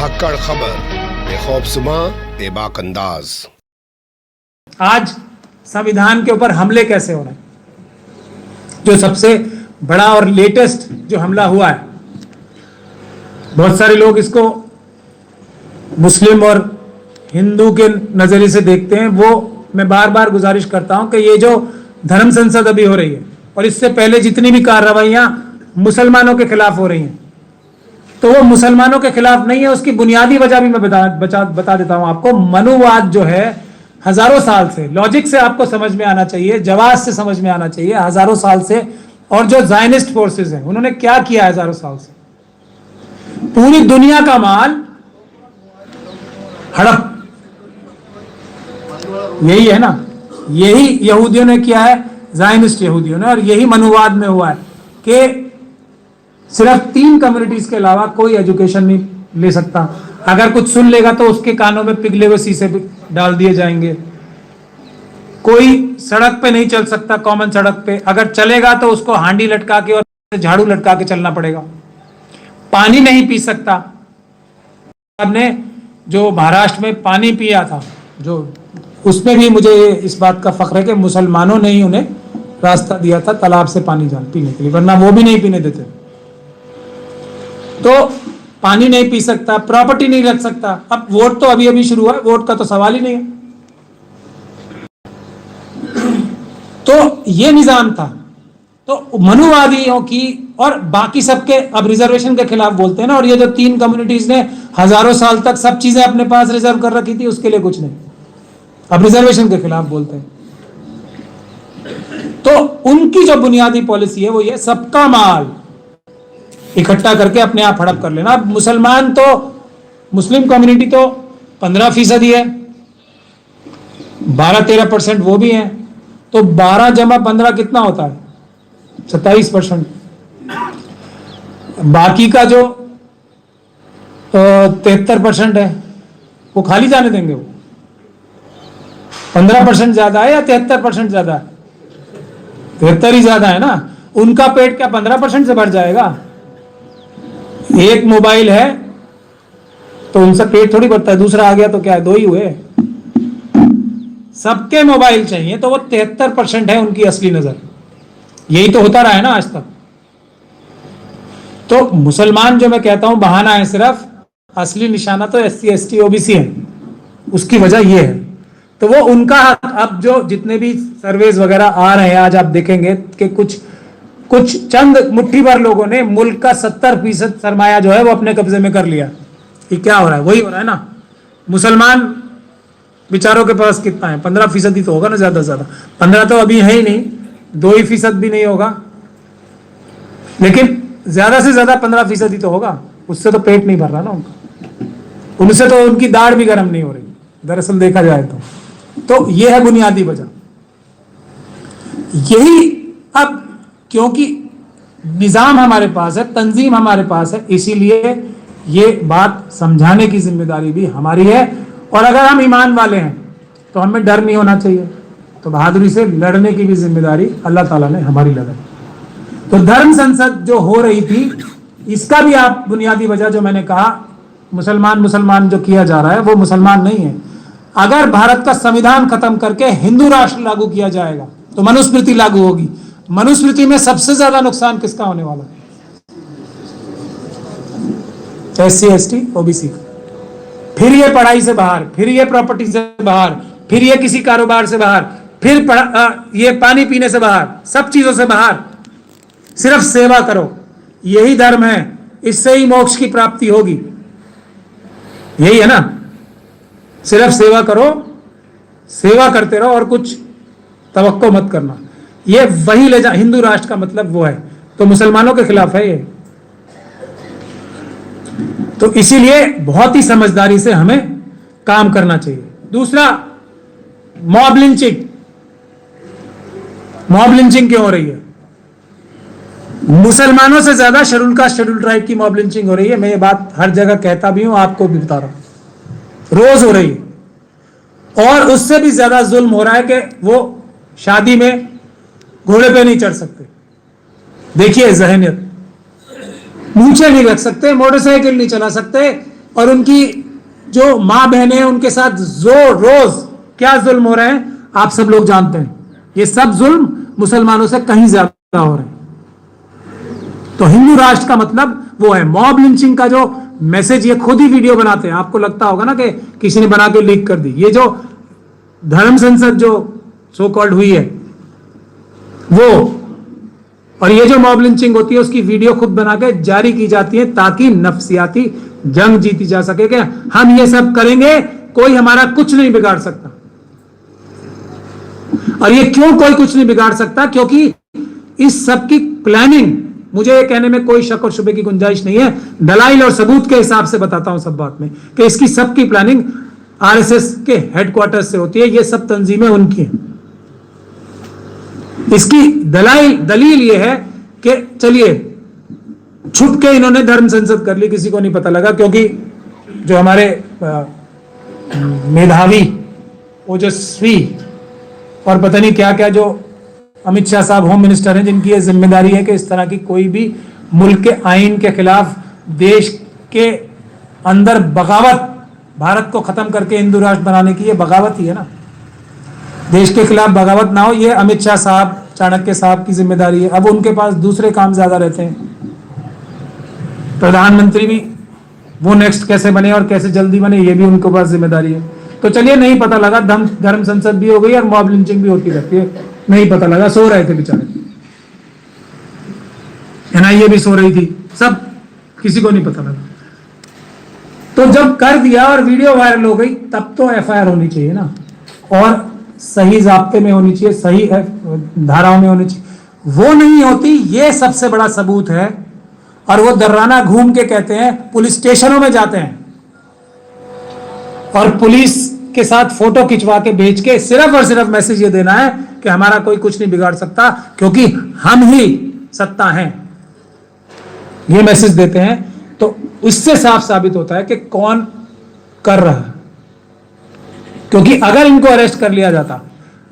धाकड़ खबर, बेखौफजुमा, बेबाक अंदाज। आज संविधान के ऊपर हमले कैसे हो रहे हैं? जो सबसे बड़ा और लेटेस्ट जो हमला हुआ है, बहुत सारे लोग इसको मुस्लिम और हिंदू के नजरिए से देखते हैं। वो मैं बार बार गुजारिश करता हूं कि ये जो धर्म संसद अभी हो रही है और इससे पहले जितनी भी कार्रवाइयां मुसलमानों के खिलाफ हो रही हैं, तो वो मुसलमानों के खिलाफ नहीं है। उसकी बुनियादी वजह भी मैं बता देता हूं आपको। मनुवाद जो है हजारों साल से, लॉजिक से आपको समझ में आना चाहिए, जवाब से समझ में आना चाहिए, हजारों साल से। और जो जायनिस्ट फोर्सेस हैं, उन्होंने क्या किया हजारों साल से? पूरी दुनिया का माल हड़प, यही है ना, यही यहूदियों ने किया है, जायनिस्ट यहूदियों ने। और यही मनुवाद में हुआ है कि सिर्फ 3 कम्युनिटीज के अलावा कोई एजुकेशन नहीं ले सकता। अगर कुछ सुन लेगा तो उसके कानों में पिघले हुए शीशे डाल दिए जाएंगे। कोई सड़क पे नहीं चल सकता, कॉमन सड़क पे। अगर चलेगा तो उसको हांडी लटका के और झाड़ू लटका के चलना पड़ेगा। पानी नहीं पी सकता। हमने जो महाराष्ट्र में पानी पिया था, जो उसमें भी मुझे इस बात का फख्र है कि मुसलमानों ने ही उन्हें रास्ता दिया था तालाब से पानी पीने के लिए, वरना वो भी नहीं पीने देते। तो पानी नहीं पी सकता, प्रॉपर्टी नहीं रख सकता। अब वोट तो अभी अभी शुरू हुआ है, वोट का तो सवाल ही नहीं है। तो ये निजाम था। तो मनुवादियों की और बाकी सबके अब रिजर्वेशन के खिलाफ बोलते हैं ना। और ये जो 3 कम्युनिटीज ने हजारों साल तक सब चीजें अपने पास रिजर्व कर रखी थी, उसके लिए कुछ नहीं, अब रिजर्वेशन के खिलाफ बोलते हैं। तो उनकी जो बुनियादी पॉलिसी है वो ये, सबका माल इकट्ठा करके अपने आप हड़प कर लेना। अब मुसलमान तो, मुस्लिम कम्युनिटी तो 15% ही है, 12-13% वो भी है। तो 12 जमा 15 कितना होता है? 27%। बाकी का जो 73% है वो खाली जाने देंगे? वो 15% ज्यादा है या 73% ज्यादा है? 73 ही ज्यादा है ना। उनका पेट क्या 15% से भर जाएगा? एक मोबाइल है तो उनसे पेट थोड़ी भरता है, दूसरा आ गया तो क्या है, 2 ही हुए। सबके मोबाइल चाहिए, तो वो 73% है उनकी असली नजर। यही तो होता रहा है ना आज तक। तो मुसलमान जो मैं कहता हूं बहाना है सिर्फ, असली निशाना तो SC ST OBC है। उसकी वजह यह है। तो वो उनका अब जो जितने भी सर्वेज वगैरह आ रहे हैं, आज आप देखेंगे कि कुछ चंद मुट्ठी भर लोगों ने मुल्क का 70% सरमाया जो है वो अपने कब्जे में कर लिया। ये क्या हो रहा है? वही हो रहा है ना। मुसलमान बेचारों के पास कितना है? 15% ही तो होगा ना, ज्यादा से ज्यादा। 15 तो अभी है ही नहीं, 2% भी नहीं होगा, लेकिन ज्यादा से ज्यादा 15% ही तो होगा। उससे तो पेट नहीं भर रहा ना उनका, उनसे तो उनकी दाढ़ भी गर्म नहीं हो रही दरअसल देखा जाए तो ये है बुनियादी वजह। यही अब क्योंकि निजाम हमारे पास है, तंजीम हमारे पास है, इसीलिए ये बात समझाने की जिम्मेदारी भी हमारी है। और अगर हम ईमान वाले हैं तो हमें डर नहीं होना चाहिए। तो बहादुरी से लड़ने की भी जिम्मेदारी अल्लाह ताला ने हमारी लगाई। तो धर्म संसद जो हो रही थी, इसका भी आप बुनियादी वजह जो मैंने कहा, मुसलमान जो किया जा रहा है वो मुसलमान नहीं है। अगर भारत का संविधान खत्म करके हिंदू राष्ट्र लागू किया जाएगा तो मनुस्मृति लागू होगी। मनुस्मृति में सबसे ज्यादा नुकसान किसका होने वाला है? SC ST OBC का। फिर ये पढ़ाई से बाहर, फिर ये प्रॉपर्टी से बाहर, फिर ये किसी कारोबार से बाहर, फिर ये पानी पीने से बाहर, सब चीजों से बाहर। सिर्फ सेवा करो, यही धर्म है, इससे ही मोक्ष की प्राप्ति होगी। यही है ना, सिर्फ सेवा करो, सेवा करते रहो और कुछ तवक्को मत करना। ये वही ले जा, हिंदू राष्ट्र का मतलब वो है। तो मुसलमानों के खिलाफ है ये। तो इसीलिए बहुत ही समझदारी से हमें काम करना चाहिए। दूसरा, मॉब लिंचिंग। मॉब लिंचिंग क्यों हो रही है? मुसलमानों से ज्यादा शेड्यूल कास्ट, शेड्यूल ट्राइब की मॉब लिंचिंग हो रही है। मैं ये बात हर जगह कहता भी हूं, आपको भी बता रहा हूं, रोज हो रही है। और उससे भी ज्यादा जुल्म हो रहा है कि वो शादी में घोड़े पे नहीं चढ़ सकते। देखिए जहनियत, मूछें नहीं रख सकते, मोटरसाइकिल नहीं चला सकते, और उनकी जो माँ बहनें हैं उनके साथ रोज क्या जुल्म हो रहे हैं आप सब लोग जानते हैं। ये सब जुल्म मुसलमानों से कहीं ज्यादा हो रहे हैं। तो हिंदू राष्ट्र का मतलब वो है। मॉब लिंचिंग का जो मैसेज ये खुद ही वीडियो बनाते हैं, आपको लगता होगा ना कि किसी ने बना के लीक कर दी। ये जो धर्म संसद जो सो कॉल्ड हुई है वो, और ये जो मॉब लिंचिंग होती है उसकी वीडियो खुद बना के जारी की जाती है ताकि नफसियाती जंग जीती जा सके कि हम ये सब करेंगे, कोई हमारा कुछ नहीं बिगाड़ सकता। और ये क्यों कोई कुछ नहीं बिगाड़ सकता? क्योंकि इस सब की प्लानिंग, मुझे ये कहने में कोई शक और शुबे की गुंजाइश नहीं है, दलाइल और सबूत के हिसाब से बताता हूं सब बात में, कि इसकी सबकी प्लानिंग आरएसएस के हेडक्वार्टर से होती है। ये सब तंजीमें उनकी हैं। इसकी दलील ये है कि चलिए छुप के इन्होंने धर्म संसद कर ली, किसी को नहीं पता लगा, क्योंकि जो हमारे मेधावी ओजस्वी और पता नहीं क्या क्या जो अमित शाह साहब होम मिनिस्टर हैं, जिनकी यह जिम्मेदारी है कि इस तरह की कोई भी मुल्क के आईन के खिलाफ देश के अंदर बगावत, भारत को खत्म करके हिंदू राष्ट्र बनाने की ये बगावत ही है ना, देश के खिलाफ बगावत ना हो, ये अमित शाह साहब, चाणक्य साहब की जिम्मेदारी है। अब उनके पास दूसरे काम ज्यादा रहते हैं। प्रधानमंत्री भी वो नेक्स्ट कैसे बने और कैसे जल्दी बने, ये भी उनके पास जिम्मेदारी है। तो चलिए, नहीं पता लगा, धर्म संसद भी हो गई और मॉब लिंचिंग भी होती रहती है, नहीं पता लगा, सो रहे थे बेचारे, एनआईए भी सो रही थी, सब, किसी को नहीं पता लगा। तो जब कर दिया और वीडियो वायरल हो गई, तब तो एफआईआर होनी चाहिए ना, और सही जाब्ते में होनी चाहिए, सही धाराओं में होनी चाहिए। वो नहीं होती, ये सबसे बड़ा सबूत है। और वो दर्राना घूम के कहते हैं, पुलिस स्टेशनों में जाते हैं और पुलिस के साथ फोटो खिंचवा के भेज के सिर्फ और सिर्फ मैसेज ये देना है कि हमारा कोई कुछ नहीं बिगाड़ सकता, क्योंकि हम ही सत्ता हैं, ये मैसेज देते हैं। तो इससे साफ साबित होता है कि कौन कर रहा है। क्योंकि अगर इनको अरेस्ट कर लिया जाता,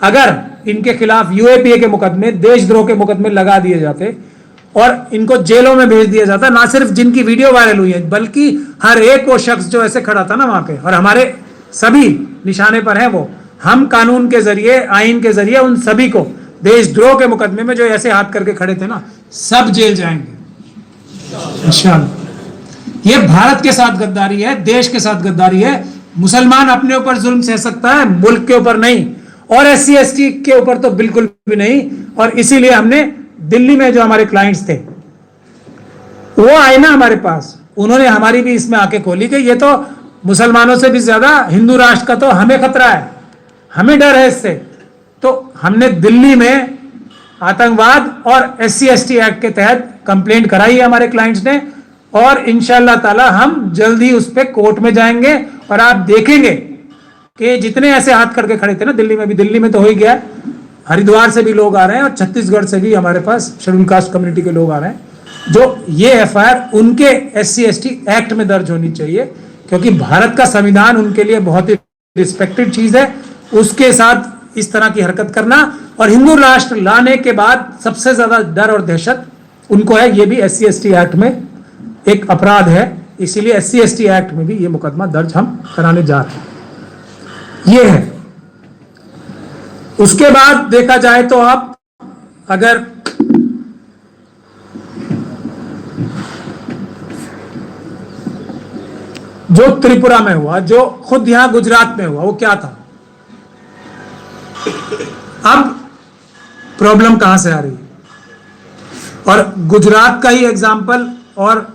अगर इनके खिलाफ यूएपीए के मुकदमे, देशद्रोह के मुकदमे लगा दिए जाते और इनको जेलों में भेज दिया जाता, ना सिर्फ जिनकी वीडियो वायरल हुई है, बल्कि हर एक वो शख्स जो ऐसे खड़ा था ना वहां पे, और हमारे सभी निशाने पर हैं वो, हम कानून के जरिए, आईन के जरिए उन सभी को देशद्रोह के मुकदमे में जो ऐसे हाथ करके खड़े थे ना, सब जेल जाएंगे इंशाअल्लाह। ये भारत के साथ गद्दारी है, देश के साथ गद्दारी है। मुसलमान अपने ऊपर जुल्म सह सकता है, मुल्क के ऊपर नहीं, और SC ST के ऊपर तो बिल्कुल भी नहीं। और इसीलिए हमने दिल्ली में जो हमारे क्लाइंट्स थे वो आए ना हमारे पास, उन्होंने हमारी भी इसमें आंखें खोली कि ये तो मुसलमानों से भी ज्यादा हिंदू राष्ट्र का तो हमें खतरा है, हमें डर है इससे। तो हमने दिल्ली में आतंकवाद और SC ST एक्ट के तहत कंप्लेंट कराई है हमारे क्लाइंट्स ने, और इंशाअल्लाह ताला हम जल्द ही उस पर कोर्ट में जाएंगे। और आप देखेंगे कि जितने ऐसे हाथ करके खड़े थे ना दिल्ली में भी, दिल्ली में तो हो ही गया, हरिद्वार से भी लोग आ रहे हैं और छत्तीसगढ़ से भी हमारे पास शेड्यूल कास्ट कम्युनिटी के लोग आ रहे हैं, जो ये एफआईआर उनके SC ST एक्ट में दर्ज होनी चाहिए, क्योंकि भारत का संविधान उनके लिए बहुत ही रिस्पेक्टेड चीज है। उसके साथ इस तरह की हरकत करना और हिंदू राष्ट्र लाने के बाद सबसे ज्यादा डर और दहशत उनको है, ये भी SC ST एक्ट में एक अपराध है। इसीलिए SC ST एक्ट में भी ये मुकदमा दर्ज हम कराने जा रहे हैं। ये है। उसके बाद देखा जाए तो आप अगर जो त्रिपुरा में हुआ, जो खुद यहां गुजरात में हुआ, वो क्या था? अब प्रॉब्लम कहां से आ रही है? और गुजरात का ही एग्जाम्पल और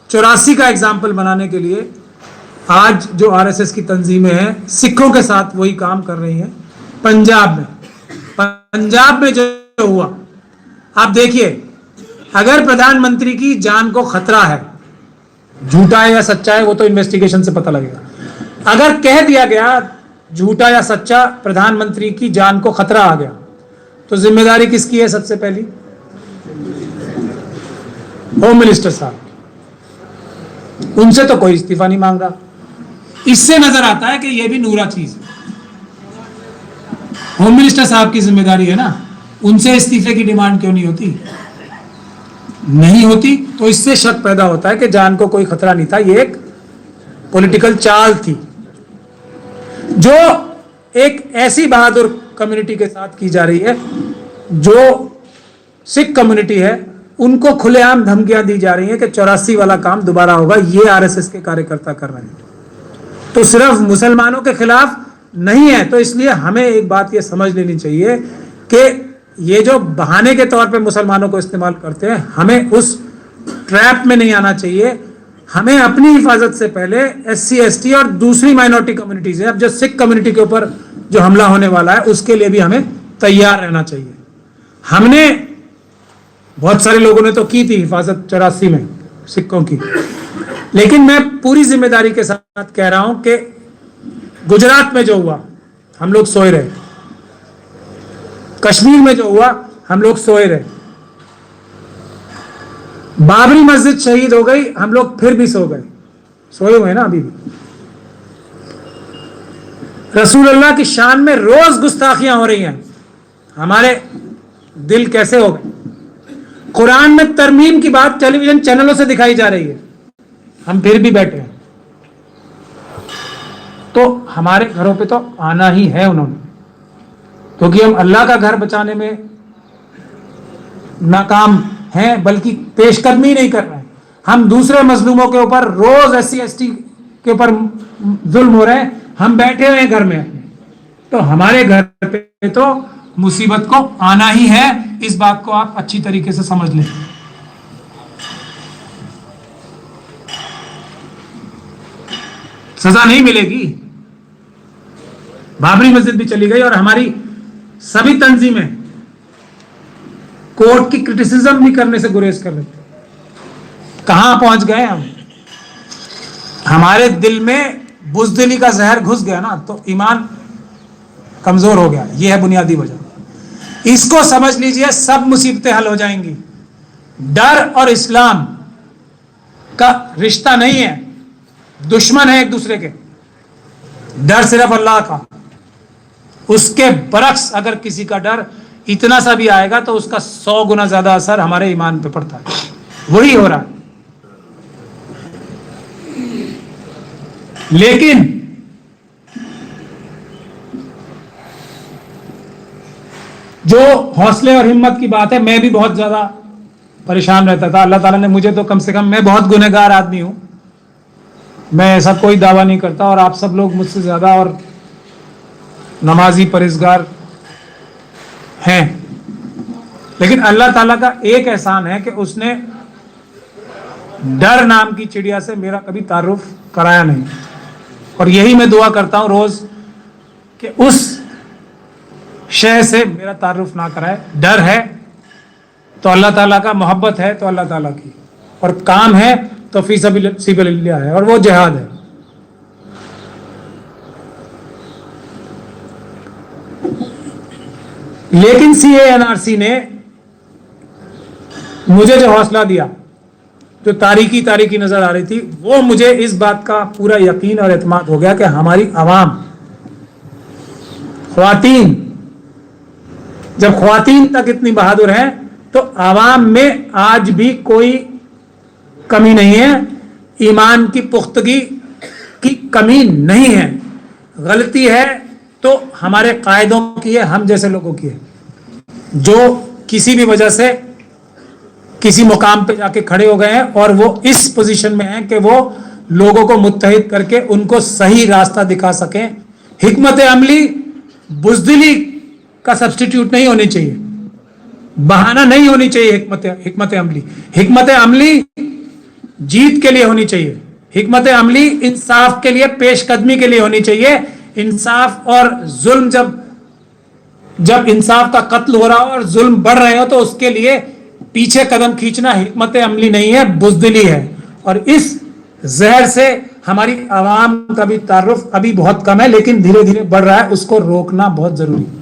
84 का एग्जाम्पल बनाने के लिए आज जो आरएसएस की तंजीमें हैं सिखों के साथ वही काम कर रही हैं। पंजाब में जो हुआ, आप देखिए, अगर प्रधानमंत्री की जान को खतरा है, झूठा है या सच्चा है वो तो इन्वेस्टिगेशन से पता लगेगा। अगर कह दिया गया झूठा या सच्चा, प्रधानमंत्री की जान को खतरा आ गया, तो जिम्मेदारी किसकी है? सबसे पहली होम मिनिस्टर साहब। उनसे तो कोई इस्तीफा नहीं मांग रहा। इससे नजर आता है कि यह भी नूरा चीज है। होम मिनिस्टर साहब की जिम्मेदारी है ना, उनसे इस्तीफे की डिमांड क्यों नहीं होती? नहीं होती। तो इससे शक पैदा होता है कि जान को कोई खतरा नहीं था, ये एक पॉलिटिकल चाल थी जो एक ऐसी बहादुर कम्युनिटी के साथ की जा रही है जो सिख कम्युनिटी है, उनको खुलेआम धमकियां दी जा रही हैं कि 84 वाला काम दोबारा होगा। ये आरएसएस के कार्यकर्ता कर रहे हैं, तो सिर्फ मुसलमानों के खिलाफ नहीं है। तो इसलिए हमें एक बात ये समझ लेनी चाहिए कि ये जो बहाने के तौर पे मुसलमानों को इस्तेमाल करते हैं, हमें उस ट्रैप में नहीं आना चाहिए। हमें अपनी हिफाजत से पहले एससी एसटी और दूसरी माइनॉरिटी कम्युनिटीज है, अब जो सिख कम्युनिटी के ऊपर जो हमला होने वाला है उसके लिए भी हमें तैयार रहना चाहिए। हमने बहुत सारे लोगों ने तो की थी हिफाजत 84 में सिखों की, लेकिन मैं पूरी जिम्मेदारी के साथ कह रहा हूं कि गुजरात में जो हुआ हम लोग सोए रहे, कश्मीर में जो हुआ हम लोग सोए रहे, बाबरी मस्जिद शहीद हो गई हम लोग फिर भी सो गए, सोए हुए ना अभी भी। रसूल अल्लाह की शान में रोज गुस्ताखियां हो रही हैं, हमारे दिल कैसे हो गए। कुरान में तरमीम की बात टेलीविजन चैनलों से दिखाई जा रही है, हम फिर भी बैठे हैं। तो हमारे घरों पे तो आना ही है उन्होंने, क्योंकि हम अल्लाह का घर बचाने में नाकाम हैं, बल्कि पेशकदमी नहीं कर रहे हैं। हम दूसरे मजलूमों के ऊपर रोज एससी एसटी के ऊपर जुल्म हो रहे हैं, हम बैठे हुए हैं घर में अपने। तो हमारे घर पे तो मुसीबत को आना ही है, इस बात को आप अच्छी तरीके से समझ लें। सजा नहीं मिलेगी। बाबरी मस्जिद भी चली गई और हमारी सभी तंजीमें कोर्ट की क्रिटिसिज्म भी करने से गुरेज कर रहे थे। कहां पहुंच गए हम? हमारे दिल में बुज़दिली का जहर घुस गया ना, तो ईमान कमजोर हो गया। यह है बुनियादी वजह। इसको समझ लीजिए, सब मुसीबतें हल हो जाएंगी। डर और इस्लाम का रिश्ता नहीं है, दुश्मन है एक दूसरे के। डर सिर्फ अल्लाह का, उसके बरक्स अगर किसी का डर इतना सा भी आएगा तो उसका 100 गुना ज्यादा असर हमारे ईमान पे पड़ता है। वही हो रहा है। लेकिन जो हौसले और हिम्मत की बात है, मैं भी बहुत ज्यादा परेशान रहता था। अल्लाह ताला ने मुझे तो कम से कम, मैं बहुत गुनहगार आदमी हूं, मैं ऐसा कोई दावा नहीं करता, और आप सब लोग मुझसे ज्यादा और नमाजी परहेजगार हैं। लेकिन अल्लाह ताला का एक एहसान है कि उसने डर नाम की चिड़िया से मेरा कभी तारुफ कराया नहीं। और यही मैं दुआ करता हूं रोज कि उस शय से मेरा तारुफ ना कराए। डर है तो अल्लाह ताला का, मोहब्बत है तो अल्लाह ताला की, और काम है तो फी सबिलिल्लाह है, और वो जिहाद है। लेकिन CANRC ने मुझे जो हौसला दिया, जो तारीकी नजर आ रही थी, वो मुझे इस बात का पूरा यकीन और एतमाद हो गया कि हमारी आवाम, ख्वातीन, जब ख्वातीन तक इतनी बहादुर हैं तो आवाम में आज भी कोई कमी नहीं है, ईमान की पुख्तगी की कमी नहीं है। गलती है तो हमारे कायदों की है, हम जैसे लोगों की है, जो किसी भी वजह से किसी मुकाम पे जाके खड़े हो गए हैं और वो इस पोजीशन में हैं कि वो लोगों को मुत्तहिद करके उनको सही रास्ता दिखा सकें। हिकमत अमली बुज़दिली का सब्स्टिट्यूट नहीं होनी चाहिए, बहाना नहीं होनी चाहिए। हिकमत अमली जीत के लिए होनी चाहिए। हिकमत अमली इंसाफ के लिए, पेशकदमी के लिए होनी चाहिए। इंसाफ और जुल्म, जब इंसाफ का कत्ल हो रहा हो और जुल्म बढ़ रहे हो तो उसके लिए पीछे कदम खींचना हिकमत अमली नहीं है, बुज़दिली है। और इस जहर से हमारी आवाम का भी तारुफ अभी बहुत कम है, लेकिन धीरे धीरे बढ़ रहा है, उसको रोकना बहुत जरूरी है।